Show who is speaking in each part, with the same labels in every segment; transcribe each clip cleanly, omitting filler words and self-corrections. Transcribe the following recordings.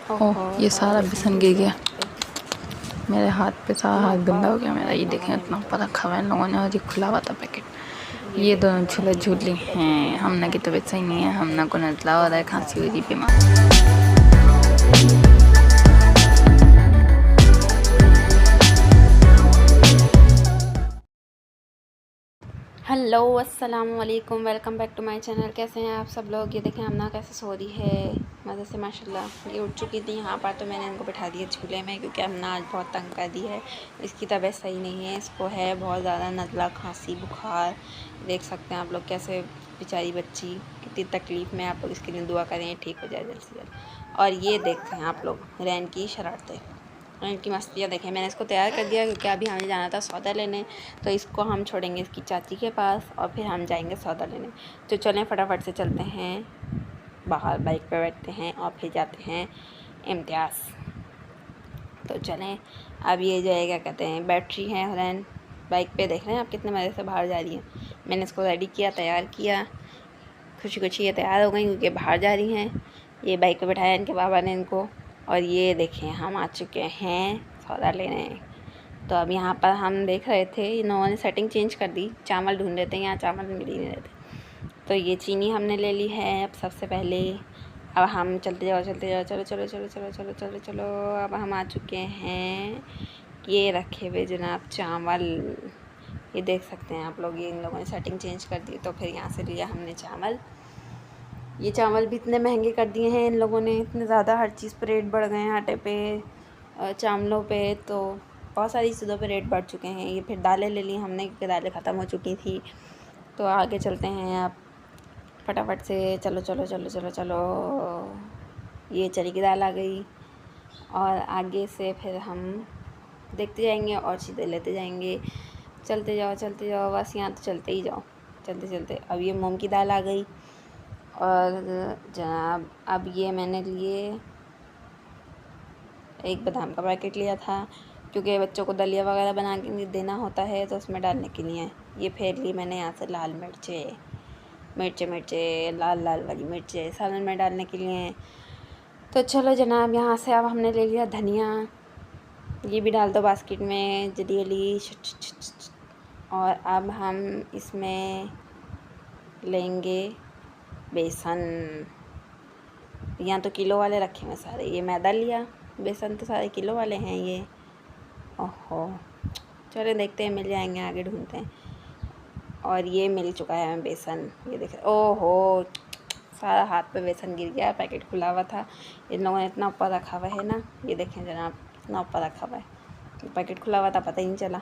Speaker 1: ओह, ये सारा बेसन गिर गया मेरे हाथ पे। सारा हाथ गंदा हो गया मेरा। ये देखें इतना ऊपर रखा हुआ है इन लोगों ने, और ये खुला हुआ था पैकेट। ये दोनों झूले झूल ली हैं। हमना की तबीयत सही नहीं है, हमना को नज़ला हो रहा है, खांसी हो रही, बीमार। हेलो अस्सलाम वालेकुम, welcome back to my channel. कैसे हैं आप सब लोग? ये देखें हमना कैसे सो रही है मज़े से माशाल्लाह। ये उठ चुकी थी यहाँ पर, तो मैंने इनको बिठा दिया झूले में, क्योंकि हमना आज बहुत तंग कर दी है। इसकी तबीयत सही नहीं है, इसको है बहुत ज़्यादा नज़ला, खांसी, बुखार। देख सकते हैं आप लोग कैसे बेचारी बच्ची कितनी तकलीफ़ में। आप लोग इसके लिए दुआ करें ठीक हो जाए जल्द से जल्द। और ये देखते हैं आप लोग रैन की शरारतें और इनकी मस्तियाँ देखें। मैंने इसको तैयार कर दिया क्योंकि अभी हमें जाना था सौदा लेने, तो इसको हम छोड़ेंगे इसकी चाची के पास और फिर हम जाएंगे सौदा लेने। तो चलें फटाफट से चलते हैं बाहर, बाइक पे बैठते हैं और फिर जाते हैं इम्तियाज़। तो चलें। अब ये जो है क्या कहते हैं बैटरी है हुरैन बाइक पे, देख रहे हैं आप कितने मज़े से बाहर जा रही है। मैंने इसको रेडी किया, तैयार किया, खुशी खुशी ये तैयार हो गई क्योंकि बाहर जा रही हैं। ये बाइक पे बैठाया इनके बाबा ने इनको। और ये देखें हम आ चुके हैं सौदा लेने। तो अब यहाँ पर हम देख रहे थे, इन्होंने ने सेटिंग चेंज कर दी, चावल ढूंढ रहे थे, यहाँ चावल मिल ही नहीं रहे थे। तो ये चीनी हमने ले ली है अब सबसे पहले। अब हम चलते जाओ चलते जाओ, चलो चलो चलो चलो चलो चलो चलो। अब हम आ चुके हैं, ये रखे हुए जनाब चावल। ये देख सकते हैं आप लोग, ये इन लोगों ने सेटिंग चेंज कर दी, तो फिर यहाँ से लिया हमने चावल। ये चावल भी इतने महंगे कर दिए हैं इन लोगों ने, इतने ज़्यादा हर चीज़ पे रेट बढ़ गए हैं, आटे पे, चावलों पे, तो बहुत सारी चीज़ों पे रेट बढ़ चुके हैं। ये फिर दालें ले ली हमने क्योंकि दालें ख़त्म हो चुकी थी। तो आगे चलते हैं आप फटाफट से, चलो चलो चलो चलो चलो। ये चने की दाल आ गई और आगे से फिर हम देखते जाएंगे और चीज़ें लेते जाएंगे। चलते जाओ बस, यहाँ तो चलते ही जाओ चलते चलते। अब ये मूंग की दाल आ गई और जनाब अब ये मैंने लिए एक बादाम का पैकेट लिया था, क्योंकि बच्चों को दलिया वगैरह बना के देना होता है तो उसमें डालने के लिए। ये फिर ली मैंने यहाँ से लाल मिर्चे लाल लाल वाली मिर्चें सालन में डालने के लिए। तो चलो जनाब, यहाँ से अब हमने ले लिया धनिया, ये भी डाल दो बास्केट में जल्दी। और अब हम इसमें लेंगे बेसन। यहाँ तो किलो वाले रखे हैं सारे, ये मैदा लिया, बेसन तो सारे किलो वाले हैं ये। ओहो, चलो देखते हैं, मिल जाएंगे, आगे ढूंढते हैं। और ये मिल चुका है हमें बेसन, ये देख रहे। ओहो, सारा हाथ पे बेसन गिर गया, पैकेट खुला हुआ था। इन लोगों ने इतना ऊपर रखा हुआ है ना, ये देखें जनाब, इतना ऊपर रखा हुआ है, पैकेट खुला हुआ था, पता ही नहीं चला।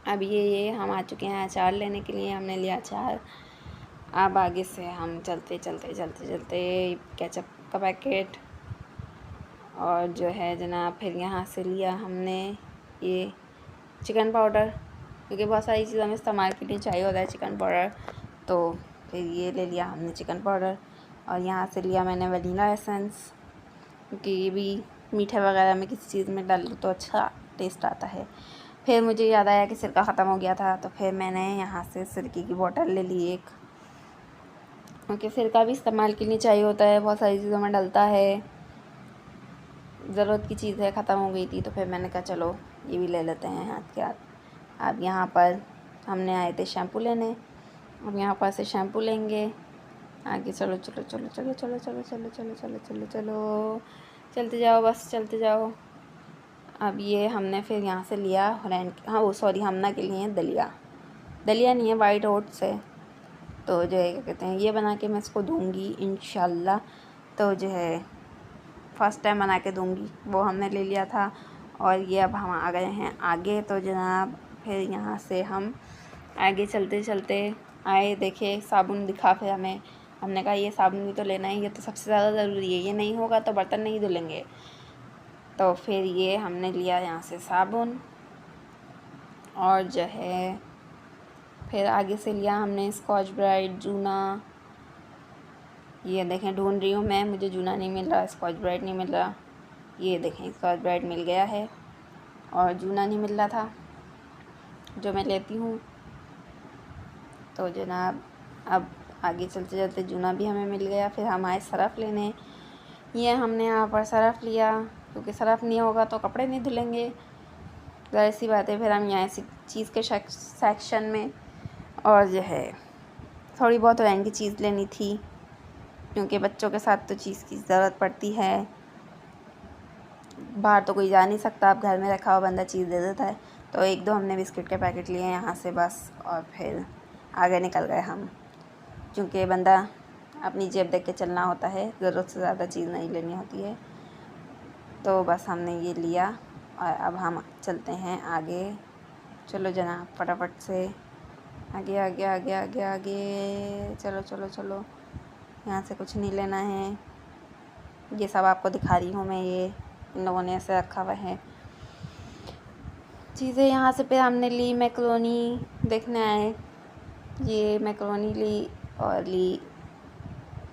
Speaker 1: अब ये हम आ चुके हैं अचार लेने के लिए, हमने लिया अचार। अब आगे से हम चलते चलते चलते चलते केचप का पैकेट और जो है जनाब फिर यहाँ से लिया हमने ये चिकन पाउडर, क्योंकि बहुत सारी चीज़ों में इस्तेमाल के लिए चाहिए होता है चिकन पाउडर, तो फिर ये ले लिया हमने चिकन पाउडर। और यहाँ से लिया मैंने वनीला एसेंस, क्योंकि ये भी मीठे वगैरह में किसी चीज़ में डाल तो अच्छा टेस्ट आता है। फिर मुझे याद आया कि सिरका ख़त्म हो गया था, तो फिर मैंने यहाँ से सिरके की बोतल ले ली एक, क्योंकि सिरका भी इस्तेमाल के लिए चाहिए होता है, बहुत सारी चीज़ों में डलता है, ज़रूरत की चीज़ है, ख़त्म हो गई थी, तो फिर मैंने कहा चलो ये भी ले लेते हैं हाथ के हाथ। अब यहाँ पर हमने आए थे शैम्पू लेने, अब यहाँ पर से शैम्पू लेंगे। आगे चलो चलो चलो चलो चलो चलो चलो चलो चलो चलो चलो, चलते जाओ बस चलते जाओ। अब ये हमने फिर यहाँ से लिया हुरैन, हाँ वो सॉरी, हमना के लिए दलिया नहीं है, वाइट ओट्स है। तो जो है क्या कहते हैं, ये बना के मैं इसको दूँगी इंशाल्लाह। तो जो है फ़र्स्ट टाइम बना के दूँगी, वो हमने ले लिया था। और ये अब हम आ गए हैं आगे। तो जनाब फिर यहाँ से हम आगे चलते चलते आए, देखे साबुन दिखा, फिर हमने कहा ये साबुन भी तो लेना है, ये तो सबसे ज़्यादा ज़रूरी है, ये नहीं होगा तो बर्तन नहीं धुलेंगे। तो फिर ये हमने लिया यहाँ से साबुन और जो है फिर आगे से लिया हमने स्कॉच ब्राइट, जूना। ये देखें ढूंढ रही हूँ मैं, मुझे जूना नहीं मिल रहा, स्कॉच ब्राइट नहीं मिल रहा। ये देखें स्कॉच ब्राइट मिल गया है और जूना नहीं मिल रहा था जो मैं लेती हूँ। तो जनाब अब आगे चलते चलते जूना भी हमें मिल गया। फिर हम आए सरफ़ लेने, ये हमने यहाँ पर सरफ़ लिया, क्योंकि सरफ़ नहीं होगा तो कपड़े नहीं धुलेंगे, ज़ाहिर सी बात है। फिर हम यहाँ इसी चीज़ के सेक्शन में, और जो है थोड़ी बहुत रैन की चीज़ लेनी थी, क्योंकि बच्चों के साथ तो चीज़ की ज़रूरत पड़ती है। बाहर तो कोई जा नहीं सकता, अब घर में रखा हुआ बंदा चीज़ दे देता है। तो एक दो हमने बिस्किट के पैकेट लिए यहाँ से बस, और फिर आगे निकल गए हम, क्योंकि बंदा अपनी जेब देख के चलना होता है, ज़रूरत से ज़्यादा चीज़ नहीं लेनी होती है। तो बस हमने ये लिया और अब हम चलते हैं आगे। चलो जनाब, फटाफट से आगे आगे आगे आगे आगे, चलो चलो चलो। यहाँ से कुछ नहीं लेना है, ये सब आपको दिखा रही हूँ मैं। ये इन लोगों ने ऐसे रखा हुआ है चीज़ें। यहाँ से फिर हमने ली मैकरोनी, देखने आए, ये मैकरोनी ली और ली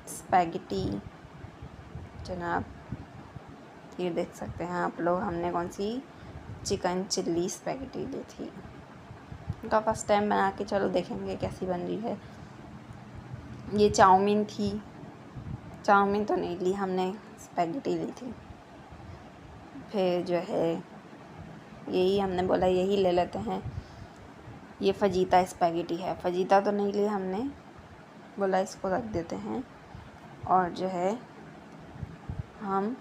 Speaker 1: स्पैगेटी जनाब। ये देख सकते हैं आप लोग, हमने कौन सी चिकन चिल्ली स्पैगेटी ली थी। उनका फर्स्ट टाइम बना के, चलो देखेंगे कैसी बन रही है। ये चाउमीन थी, चाउमीन तो नहीं ली हमने, स्पैगेटी ली थी। फिर जो है यही हमने बोला यही ले लेते हैं। ये फजीता स्पैगेटी है, फजीता तो नहीं ली हमने, बोला इसको रख देते हैं। और जो है हम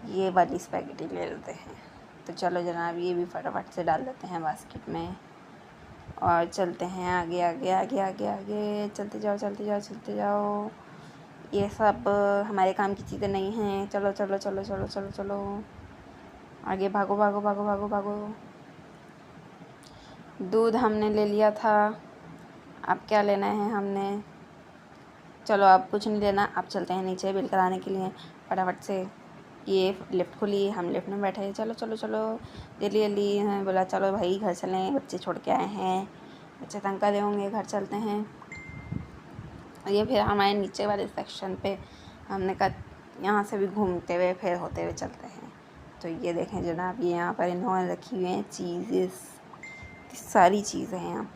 Speaker 1: ये वाली स्पैगेटी ले लेते हैं। तो चलो जनाब, ये भी फटाफट से डाल देते हैं बास्केट में और चलते हैं आगे आगे आगे आगे आगे। चलते जाओ चलते जाओ चलते जाओ, ये सब हमारे काम की चीज़ें नहीं हैं। चलो चलो चलो चलो चलो चलो आगे, भागो भागो भागो भागो भागो। दूध हमने ले लिया था, अब क्या लेना है हमने? चलो अब कुछ नहीं लेना, अब चलते हैं नीचे बिल कराने के लिए फटाफट से। ये लिफ्ट खुली, हम लिफ्ट में बैठे, चलो चलो चलो जल्दी जल्दी। हमें बोला चलो भाई घर चलें, बच्चे छोड़ के आए हैं, बच्चे तंग कर रहे होंगे, घर चलते हैं। ये फिर हमारे नीचे वाले सेक्शन पे हमने कहा यहाँ से भी घूमते हुए फिर होते हुए चलते हैं। तो ये देखें जनाब, ये यहाँ पर इन्होंने रखी हुई हैं चीज़ें, सारी चीज़ें हैं यहाँ।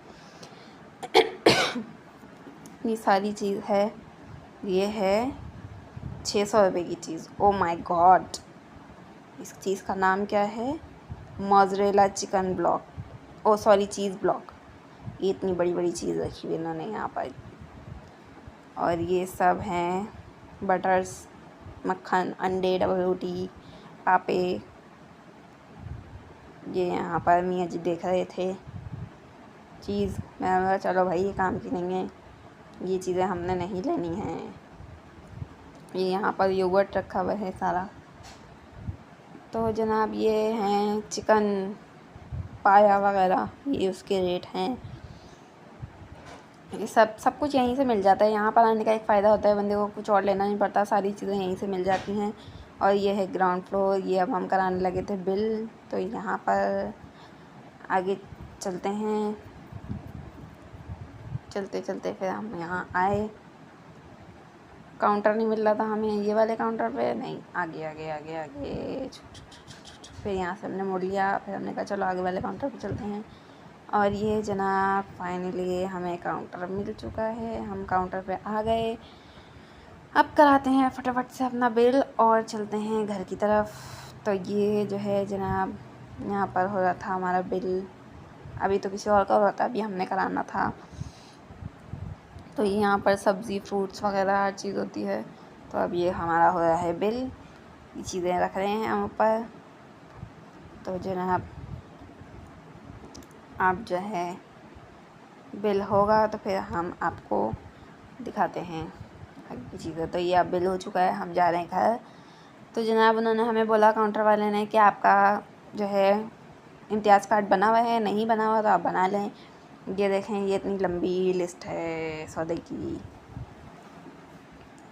Speaker 1: ये सारी चीज़ है, ये है 600 रुपये की चीज़। ओ माय गॉड, इस चीज़ का नाम क्या है? मोज़रेला चिकन ब्लॉक, ओ सॉरी चीज़ ब्लॉक। ये इतनी बड़ी बड़ी चीज़ रखी हुई इन्होंने यहाँ पर। और ये सब हैं बटर्स, मक्खन, अंडे, डबल रोटी, पापे। ये यहाँ पर मियाँ जी देख रहे थे चीज़, मैं बोला चलो भाई ये काम की नहीं है, ये चीज़ें हमने नहीं लेनी हैं। ये यहाँ पर योगर्ट रखा हुआ है सारा। तो जनाब ये हैं चिकन पाया वगैरह, ये उसके रेट हैं। ये सब कुछ यहीं से मिल जाता है। यहाँ पर आने का एक फ़ायदा होता है, बंदे को कुछ और लेना नहीं पड़ता, सारी चीज़ें यहीं से मिल जाती हैं। और ये है ग्राउंड फ्लोर। ये अब हम कराने लगे थे बिल, तो यहाँ पर आगे चलते हैं। चलते चलते फिर हम यहाँ आए, काउंटर नहीं मिल रहा था हमें, ये वाले काउंटर पे नहीं, आगे आगे आगे आगे। फिर यहाँ से हमने मोड़ लिया, फिर हमने कहा चलो आगे वाले काउंटर पे चलते हैं। और ये जनाब फाइनली हमें काउंटर मिल चुका है, हम काउंटर पे आ गए। अब कराते हैं फटाफट से अपना बिल और चलते हैं घर की तरफ। तो ये जो है जनाब, यहाँ पर हो रहा था हमारा बिल, अभी तो किसी और का हो रहा था, अभी हमने कराना था। तो यहाँ पर सब्ज़ी फ्रूट्स वगैरह हर चीज़ होती है। तो अब ये हमारा हो रहा है बिल, ये चीज़ें रख रहे हैं हम ऊपर। तो जनाब आप जो है बिल होगा तो फिर हम आपको दिखाते हैं आगे चीज़ें। तो ये अब बिल हो चुका है, हम जा रहे हैं घर। तो जनाब उन्होंने हमें बोला काउंटर वाले ने कि आपका जो है इम्तियाज़ कार्ड बना हुआ है, नहीं बना हुआ तो आप बना लें। ये देखें, ये इतनी लंबी लिस्ट है सौदे की।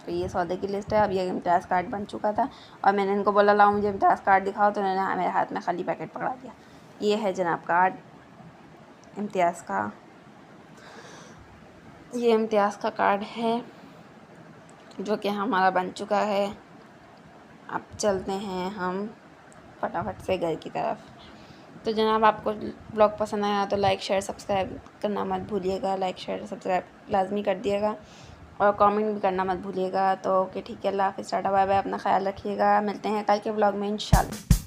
Speaker 1: तो ये सौदे की लिस्ट है। अब ये इम्तियाज़ कार्ड बन चुका था और मैंने इनको बोला लाओ मुझे इम्तियाज़ कार्ड दिखाओ, तो उन्होंने मेरे हाथ में खाली पैकेट पकड़ा दिया। ये है जनाब कार्ड इम्तियाज़ का, ये इम्तियाज़ का कार्ड है जो कि हमारा बन चुका है। अब चलते हैं हम फटाफट से घर की तरफ। तो जनाब आपको ब्लॉग पसंद आया तो लाइक शेयर सब्सक्राइब करना मत भूलिएगा, लाइक शेयर सब्सक्राइब लाजमी कर दिएगा। और कमेंट भी करना मत भूलिएगा। तो ओके ठीक है, अल्लाह हाफ़िज़, टाटा बाय बाय, अपना ख्याल रखिएगा। मिलते हैं कल के व्लॉग में इंशाल्लाह।